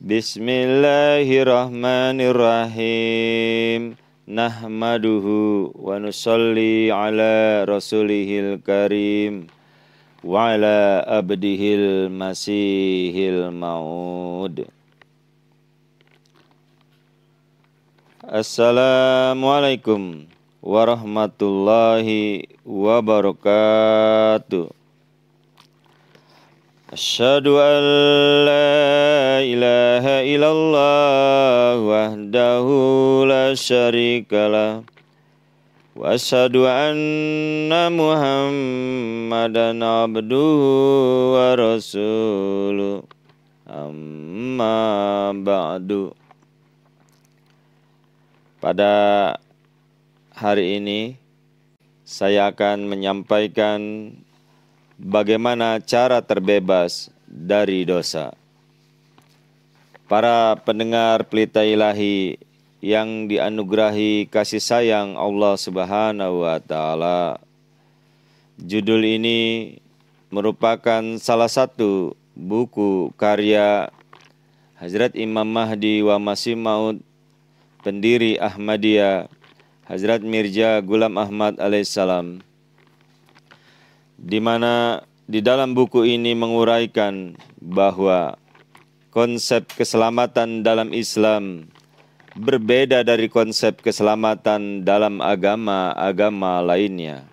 Bismillahirrahmanirrahim. Nahmaduhu wa nusalli ala rasulihil karim wa ala abdihil masihil maud. Assalamualaikum warahmatullahi wabarakatuh. Asyhadu an la ilaha illallah wahdahu la syarikalah wa asyhadu anna Muhammadan abduhu wa rasuluh. Amma ba'du. Pada hari ini saya akan menyampaikan bagaimana cara terbebas dari dosa. Para pendengar Pelita Ilahi yang dianugerahi kasih sayang Allah Subhanahu wa Ta'ala, judul ini merupakan salah satu buku karya Hazrat Imam Mahdi wa Masih Maud, pendiri Ahmadiyah, Hazrat Mirza Ghulam Ahmad alaihissalam, di mana di dalam buku ini menguraikan bahwa konsep keselamatan dalam Islam berbeda dari konsep keselamatan dalam agama-agama lainnya.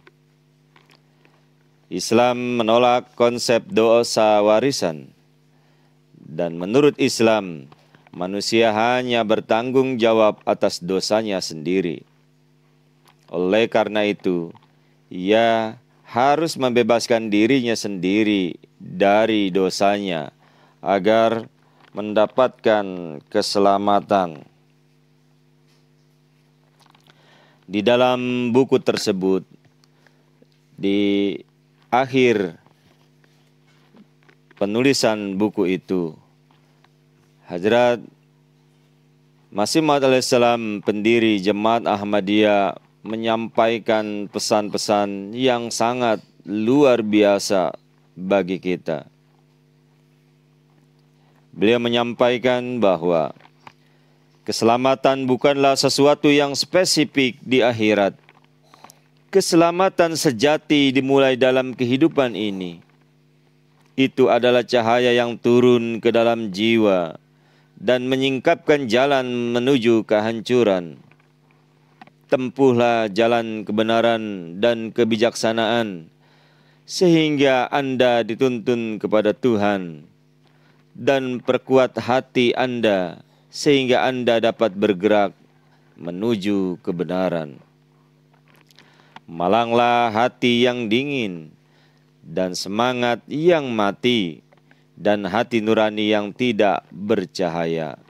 Islam menolak konsep dosa warisan, dan menurut Islam manusia hanya bertanggung jawab atas dosanya sendiri. Oleh karena itu, ia harus membebaskan dirinya sendiri dari dosanya agar mendapatkan keselamatan. Di dalam buku tersebut, di akhir penulisan buku itu, Hazrat Masih Maud alaihissalam, pendiri Jemaat Ahmadiyah, menyampaikan pesan-pesan yang sangat luar biasa bagi kita. Beliau menyampaikan bahwa keselamatan bukanlah sesuatu yang spesifik di akhirat. Keselamatan sejati dimulai dalam kehidupan ini. Itu adalah cahaya yang turun ke dalam jiwa dan menyingkapkan jalan menuju kehancuran. Tempuhlah jalan kebenaran dan kebijaksanaan sehingga Anda dituntun kepada Tuhan, dan perkuat hati Anda sehingga Anda dapat bergerak menuju kebenaran. Malanglah hati yang dingin dan semangat yang mati dan hati nurani yang tidak bercahaya.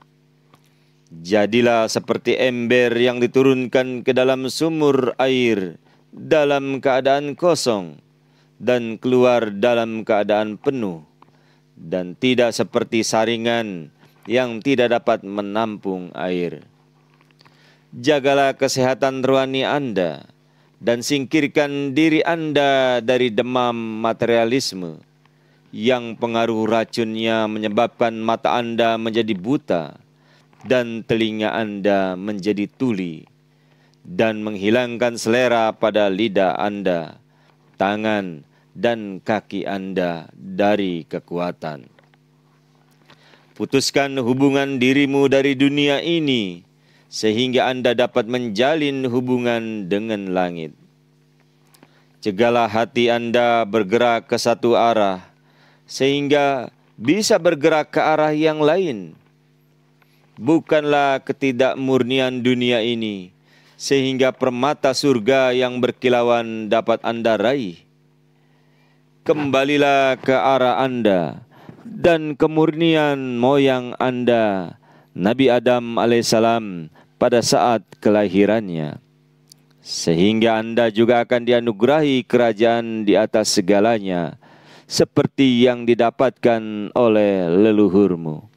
Jadilah seperti ember yang diturunkan ke dalam sumur air dalam keadaan kosong dan keluar dalam keadaan penuh, dan tidak seperti saringan yang tidak dapat menampung air. Jagalah kesehatan rohani Anda dan singkirkan diri Anda dari demam materialisme yang pengaruh racunnya menyebabkan mata Anda menjadi buta dan telinga Anda menjadi tuli, dan menghilangkan selera pada lidah Anda, tangan dan kaki Anda dari kekuatan. Putuskan hubungan dirimu dari dunia ini sehingga Anda dapat menjalin hubungan dengan langit. Cegahlah hati Anda bergerak ke satu arah sehingga bisa bergerak ke arah yang lain. Bukanlah ketidakmurnian dunia ini sehingga permata surga yang berkilauan dapat Anda raih. Kembalilah ke arah Anda dan kemurnian moyang Anda, Nabi Adam alaihissalam, pada saat kelahirannya, sehingga Anda juga akan dianugerahi kerajaan di atas segalanya seperti yang didapatkan oleh leluhurmu.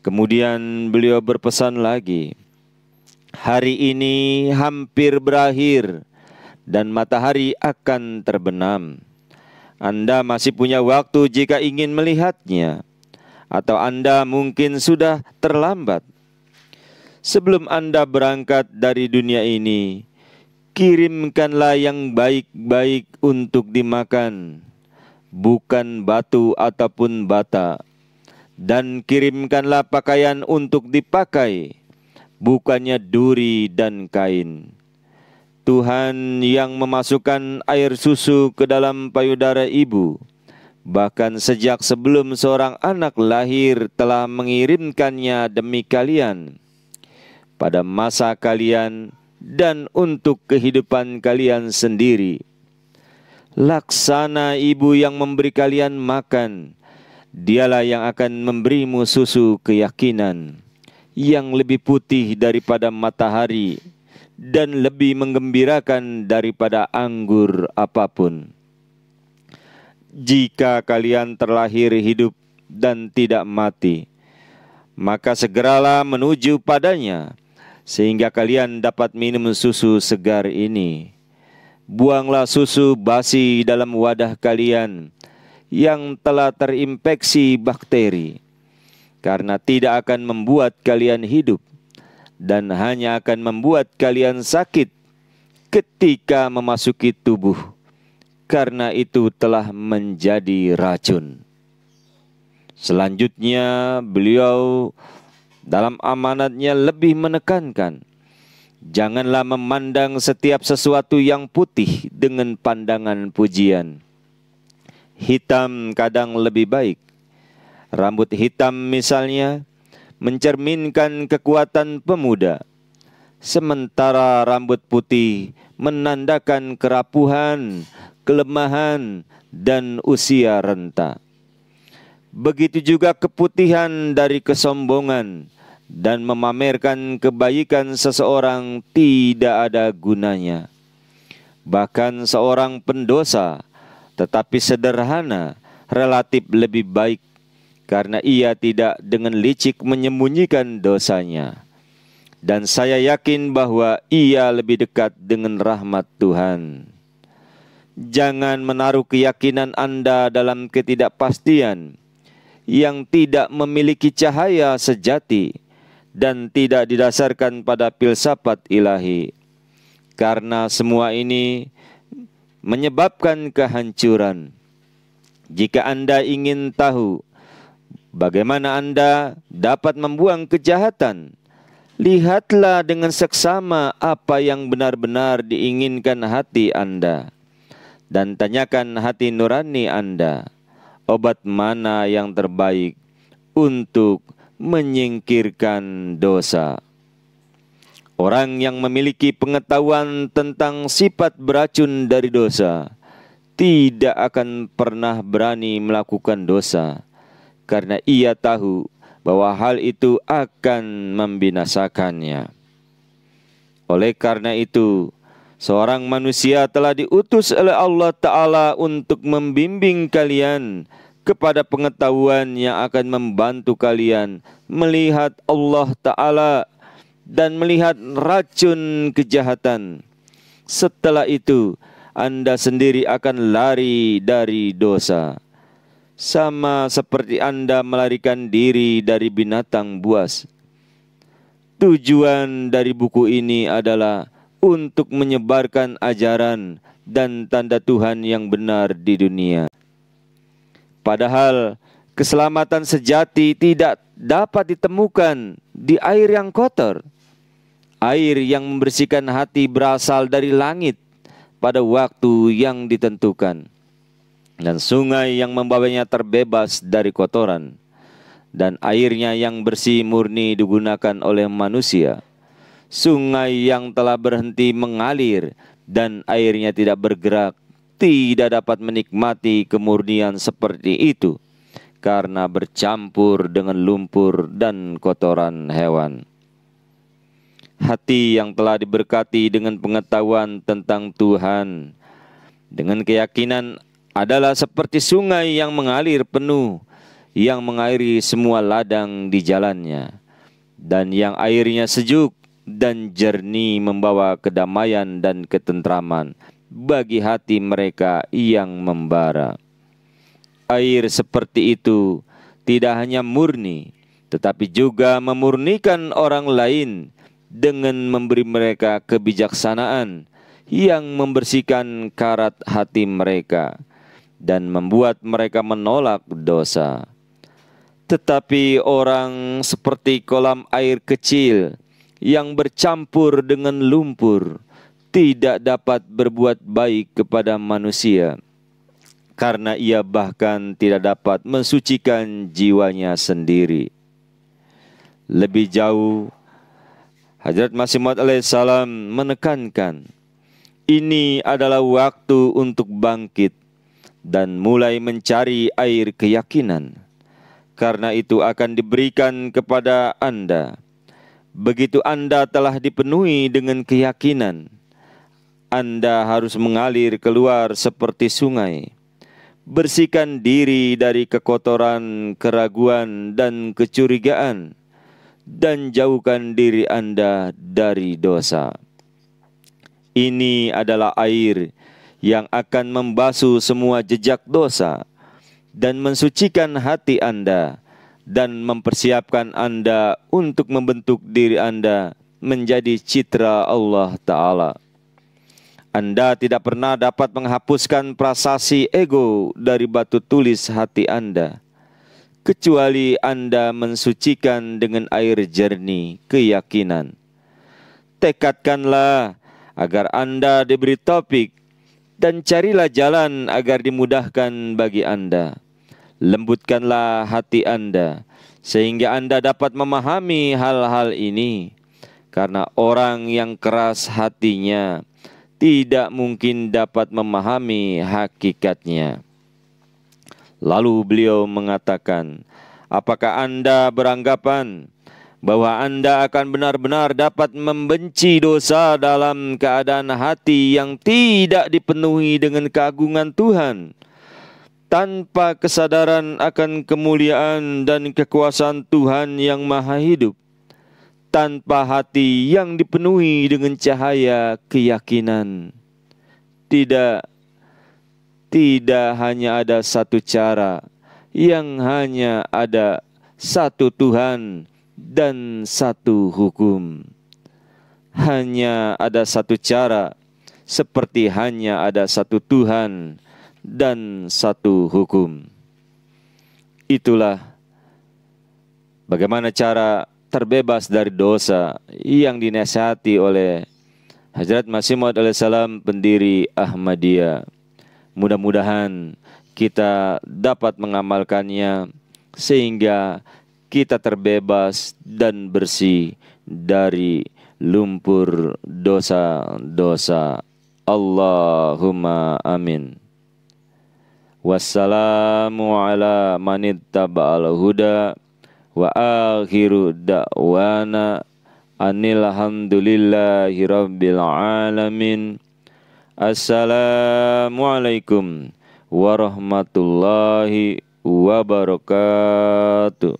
Kemudian beliau berpesan lagi, hari ini hampir berakhir dan matahari akan terbenam. Anda masih punya waktu jika ingin melihatnya. atau Anda mungkin sudah terlambat. Sebelum Anda berangkat dari dunia ini, kirimkanlah yang baik-baik untuk dimakan, bukan batu ataupun bata. Dan kirimkanlah pakaian untuk dipakai, bukannya duri dan kain. Tuhan yang memasukkan air susu ke dalam payudara ibu, bahkan sejak sebelum seorang anak lahir telah mengirimkannya demi kalian, pada masa kalian dan untuk kehidupan kalian sendiri. Laksana ibu yang memberi kalian makan, dialah yang akan memberimu susu keyakinan, yang lebih putih daripada matahari, dan lebih menggembirakan daripada anggur apapun. Jika kalian terlahir hidup dan tidak mati, maka segeralah menuju padanya, sehingga kalian dapat minum susu segar ini. Buanglah susu basi dalam wadah kalian yang telah terinfeksi bakteri, karena tidak akan membuat kalian hidup, dan hanya akan membuat kalian sakit ketika memasuki tubuh, karena itu telah menjadi racun. Selanjutnya beliau dalam amanatnya lebih menekankan, janganlah memandang setiap sesuatu yang putih dengan pandangan pujian. Hitam kadang lebih baik. Rambut hitam misalnya mencerminkan kekuatan pemuda, sementara rambut putih menandakan kerapuhan, kelemahan, dan usia renta. Begitu juga keputihan dari kesombongan dan memamerkan kebaikan seseorang tidak ada gunanya. Bahkan seorang pendosa tetapi sederhana relatif lebih baik, karena ia tidak dengan licik menyembunyikan dosanya. Dan saya yakin bahwa ia lebih dekat dengan rahmat Tuhan. Jangan menaruh keyakinan Anda dalam ketidakpastian yang tidak memiliki cahaya sejati dan tidak didasarkan pada filsafat ilahi, karena semua ini menyebabkan kehancuran. Jika Anda ingin tahu bagaimana Anda dapat membuang kejahatan, lihatlah dengan seksama apa yang benar-benar diinginkan hati Anda, dan tanyakan hati nurani Anda, obat mana yang terbaik untuk menyingkirkan dosa. Orang yang memiliki pengetahuan tentang sifat beracun dari dosa tidak akan pernah berani melakukan dosa, karena ia tahu bahwa hal itu akan membinasakannya. Oleh karena itu, seorang manusia telah diutus oleh Allah Ta'ala untuk membimbing kalian kepada pengetahuan yang akan membantu kalian melihat Allah Ta'ala dan melihat racun kejahatan. Setelah itu, Anda sendiri akan lari dari dosa, sama seperti Anda melarikan diri dari binatang buas. Tujuan dari buku ini adalah untuk menyebarkan ajaran dan tanda Tuhan yang benar di dunia. Padahal keselamatan sejati tidak dapat ditemukan di air yang kotor. Air yang membersihkan hati berasal dari langit pada waktu yang ditentukan, dan sungai yang membawanya terbebas dari kotoran, dan airnya yang bersih murni digunakan oleh manusia. Sungai yang telah berhenti mengalir dan airnya tidak bergerak tidak dapat menikmati kemurnian seperti itu, karena bercampur dengan lumpur dan kotoran hewan. Hati yang telah diberkati dengan pengetahuan tentang Tuhan, dengan keyakinan, adalah seperti sungai yang mengalir penuh, yang mengairi semua ladang di jalannya, dan yang airnya sejuk dan jernih, membawa kedamaian dan ketentraman bagi hati mereka yang membara. Air seperti itu tidak hanya murni, tetapi juga memurnikan orang lain dengan memberi mereka kebijaksanaan yang membersihkan karat hati mereka dan membuat mereka menolak dosa. Tetapi orang seperti kolam air kecil yang bercampur dengan lumpur tidak dapat berbuat baik kepada manusia, karena ia bahkan tidak dapat mensucikan jiwanya sendiri. Lebih jauh, Hadrat Masih Maud alaihissalam menekankan, ini adalah waktu untuk bangkit dan mulai mencari air keyakinan. Karena itu akan diberikan kepada Anda. Begitu Anda telah dipenuhi dengan keyakinan, Anda harus mengalir keluar seperti sungai. Bersihkan diri dari kekotoran, keraguan, dan kecurigaan, dan jauhkan diri Anda dari dosa. Ini adalah air yang akan membasuh semua jejak dosa dan mensucikan hati Anda dan mempersiapkan Anda untuk membentuk diri Anda menjadi citra Allah Ta'ala. Anda tidak pernah dapat menghapuskan prasasti ego dari batu tulis hati Anda, kecuali Anda mensucikan dengan air jernih keyakinan. Tekadkanlah agar Anda diberi taufik, dan carilah jalan agar dimudahkan bagi Anda. Lembutkanlah hati Anda, sehingga Anda dapat memahami hal-hal ini. Karena orang yang keras hatinya tidak mungkin dapat memahami hakikatnya. Lalu beliau mengatakan, apakah Anda beranggapan bahwa Anda akan benar-benar dapat membenci dosa dalam keadaan hati yang tidak dipenuhi dengan keagungan Tuhan, tanpa kesadaran akan kemuliaan dan kekuasaan Tuhan yang maha hidup, tanpa hati yang dipenuhi dengan cahaya keyakinan? Tidak hanya ada satu cara, yang hanya ada satu Tuhan dan satu hukum. Hanya ada satu cara, seperti hanya ada satu Tuhan dan satu hukum. Itulah bagaimana cara terbebas dari dosa yang dinasihati oleh Hadrat Masih Maud alaihissalam, pendiri Ahmadiyah. Mudah-mudahan kita dapat mengamalkannya sehingga kita terbebas dan bersih dari lumpur dosa-dosa. Allahumma amin. Wassalamu ala manittaba'al huda wa akhiru da'wana anil hamdulillahi rabbil alamin. Assalamualaikum warahmatullahi wabarakatuh.